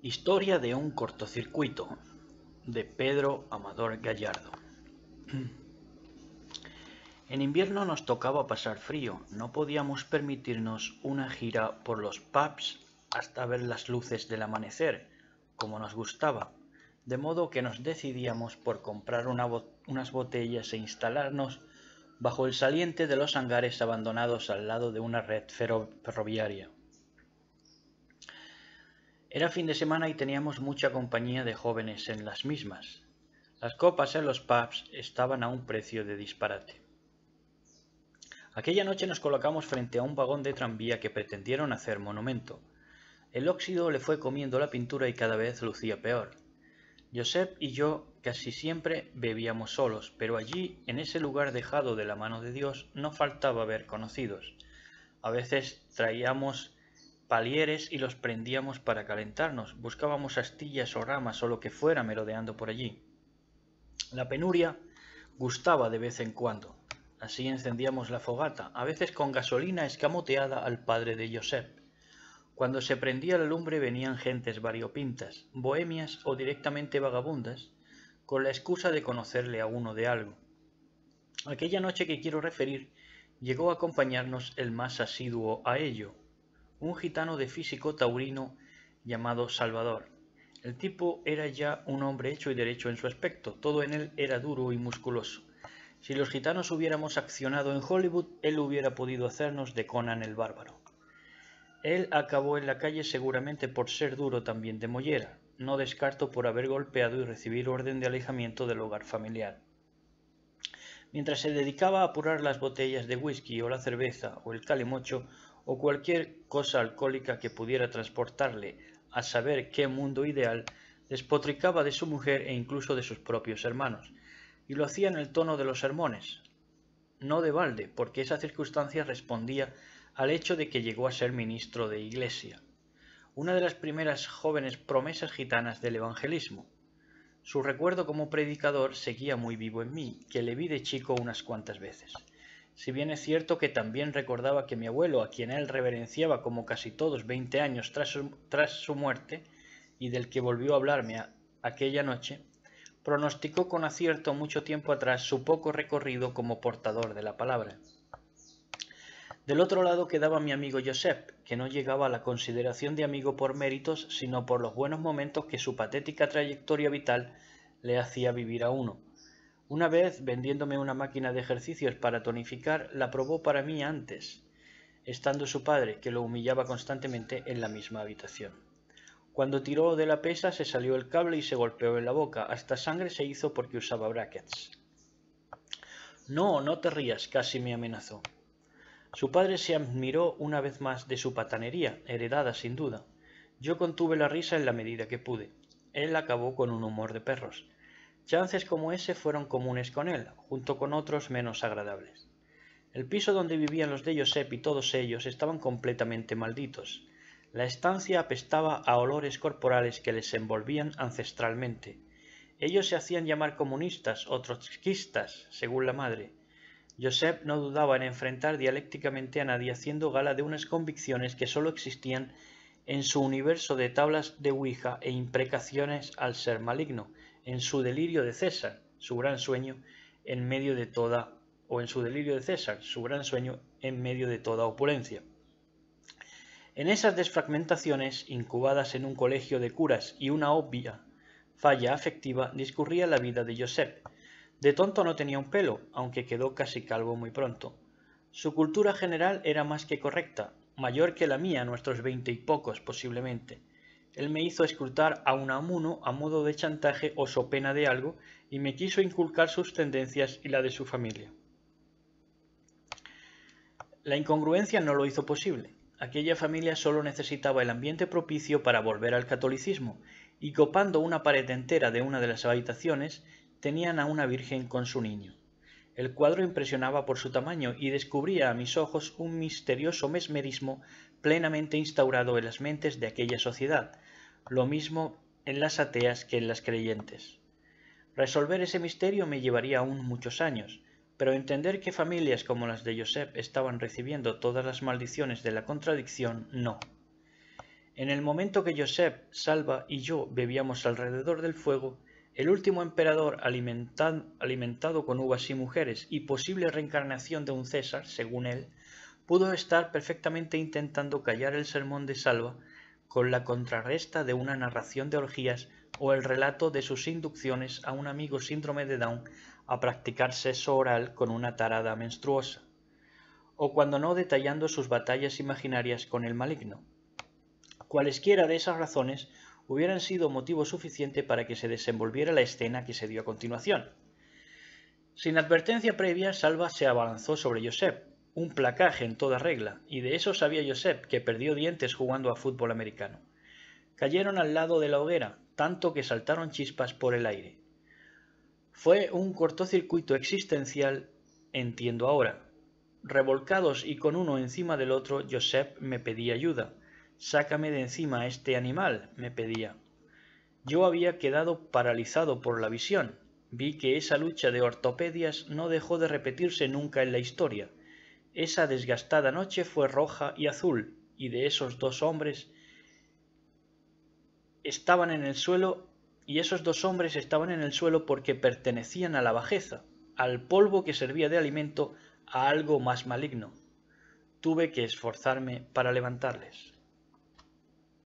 Historia de un cortocircuito, de Pedro Amador Gallardo. En invierno nos tocaba pasar frío, no podíamos permitirnos una gira por los pubs hasta ver las luces del amanecer, como nos gustaba, de modo que nos decidíamos por comprar unas botellas e instalarnos bajo el saliente de los hangares abandonados al lado de una red ferroviaria. Era fin de semana y teníamos mucha compañía de jóvenes en las mismas. Las copas en los pubs estaban a un precio de disparate. Aquella noche nos colocamos frente a un vagón de tranvía que pretendieron hacer monumento. El óxido le fue comiendo la pintura y cada vez lucía peor. Josep y yo casi siempre bebíamos solos, pero allí, en ese lugar dejado de la mano de Dios, no faltaba ver conocidos. A veces traíamos palieres y los prendíamos para calentarnos, buscábamos astillas o ramas o lo que fuera merodeando por allí. La penuria gustaba de vez en cuando. Así encendíamos la fogata, a veces con gasolina escamoteada al padre de Josep. Cuando se prendía la lumbre venían gentes variopintas, bohemias o directamente vagabundas, con la excusa de conocerle a uno de algo. Aquella noche que quiero referir, llegó a acompañarnos el más asiduo a ello, un gitano de físico taurino llamado Salvador. El tipo era ya un hombre hecho y derecho en su aspecto, todo en él era duro y musculoso. Si los gitanos hubiéramos accionado en Hollywood, él hubiera podido hacernos de Conan el Bárbaro. Él acabó en la calle seguramente por ser duro también de mollera, no descarto por haber golpeado y recibir orden de alejamiento del hogar familiar. Mientras se dedicaba a apurar las botellas de whisky o la cerveza o el calimocho o cualquier cosa alcohólica que pudiera transportarle a saber qué mundo ideal, despotricaba de su mujer e incluso de sus propios hermanos, y lo hacía en el tono de los sermones, no de balde, porque esa circunstancia respondía al hecho de que llegó a ser ministro de Iglesia, una de las primeras jóvenes promesas gitanas del evangelismo. Su recuerdo como predicador seguía muy vivo en mí, que le vi de chico unas cuantas veces. Si bien es cierto que también recordaba que mi abuelo, a quien él reverenciaba como casi todos 20 años tras su muerte, y del que volvió a hablarme aquella noche, pronosticó con acierto mucho tiempo atrás su poco recorrido como portador de la palabra. Del otro lado quedaba mi amigo Josep, que no llegaba a la consideración de amigo por méritos, sino por los buenos momentos que su patética trayectoria vital le hacía vivir a uno. Una vez, vendiéndome una máquina de ejercicios para tonificar, la probó para mí antes, estando su padre, que lo humillaba constantemente, en la misma habitación. Cuando tiró de la pesa se salió el cable y se golpeó en la boca, hasta sangre se hizo porque usaba brackets. No, no te rías, casi me amenazó. Su padre se admiró una vez más de su patanería, heredada sin duda. Yo contuve la risa en la medida que pude. Él acabó con un humor de perros. Chances como ese fueron comunes con él, junto con otros menos agradables. El piso donde vivían los de Josep y todos ellos estaban completamente malditos. La estancia apestaba a olores corporales que les envolvían ancestralmente. Ellos se hacían llamar comunistas o trotskistas, según la madre. Josep no dudaba en enfrentar dialécticamente a nadie haciendo gala de unas convicciones que sólo existían en su universo de tablas de ouija e imprecaciones al ser maligno, en su delirio de César, su gran sueño en medio de toda opulencia. En esas desfragmentaciones, incubadas en un colegio de curas y una obvia falla afectiva, discurría la vida de Josep. De tonto no tenía un pelo, aunque quedó casi calvo muy pronto. Su cultura general era más que correcta, mayor que la mía, nuestros 20 y pocos posiblemente. Él me hizo escrutar a Unamuno a modo de chantaje o so pena de algo, y me quiso inculcar sus tendencias y la de su familia. La incongruencia no lo hizo posible. Aquella familia solo necesitaba el ambiente propicio para volver al catolicismo, y copando una pared entera de una de las habitaciones, tenían a una virgen con su niño. El cuadro impresionaba por su tamaño y descubría a mis ojos un misterioso mesmerismo plenamente instaurado en las mentes de aquella sociedad, lo mismo en las ateas que en las creyentes. Resolver ese misterio me llevaría aún muchos años, pero entender que familias como las de Josep estaban recibiendo todas las maldiciones de la contradicción, no. En el momento que Josep, Salva y yo bebíamos alrededor del fuego, el último emperador alimentado con uvas y mujeres y posible reencarnación de un César, según él, pudo estar perfectamente intentando callar el sermón de Salva con la contrarresta de una narración de orgías o el relato de sus inducciones a un amigo síndrome de Down a practicar sexo oral con una tarada menstruosa, o cuando no detallando sus batallas imaginarias con el maligno. Cualesquiera de esas razones hubieran sido motivo suficiente para que se desenvolviera la escena que se dio a continuación. Sin advertencia previa, Salva se abalanzó sobre Josep, un placaje en toda regla, y de eso sabía Josep, que perdió dientes jugando a fútbol americano. Cayeron al lado de la hoguera, tanto que saltaron chispas por el aire. Fue un cortocircuito existencial, entiendo ahora. Revolcados y con uno encima del otro, Josep me pedía ayuda. «Sácame de encima a este animal», me pedía. Yo había quedado paralizado por la visión. Vi que esa lucha de ortopedias no dejó de repetirse nunca en la historia. Esa desgastada noche fue roja y azul, y de esos dos hombres estaban en el suelo, porque pertenecían a la bajeza, al polvo que servía de alimento a algo más maligno. Tuve que esforzarme para levantarles.